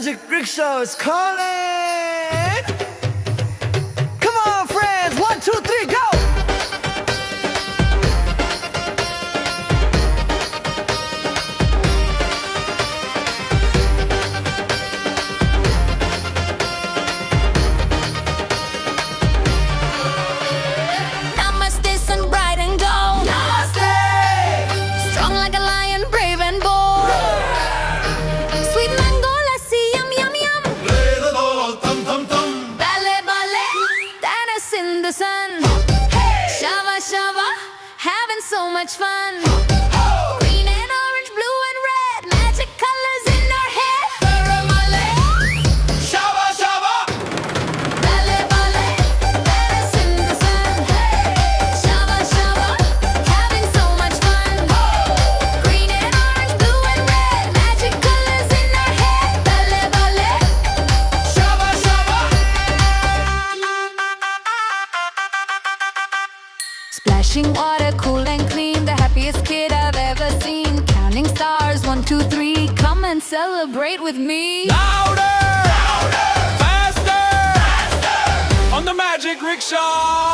Magic Rickshaw is calling. Come on, friends. 1, 2, 3, go. Namaste, sun bright and gold. Namaste. Strong like a lion, brave and bold. Sweet mango lassi, yum yum yum. Play the dhol, thum thum thum. Balle balle, dance in the sun. Shava shava, having so much fun. Green and orange, blue and red, magic colors in our head. Shava, shava. Balle balle, dance in the sun. Shava shava, having so much fun. Green and orange, blue and red, magic colors in our head. Balle balle, Shava, shava. splashing water, cool and clean. The happiest kid I've ever seen. Counting stars, 1, 2, 3. Come and celebrate with me. Louder, louder. Faster, faster. On the Magic Rickshaw.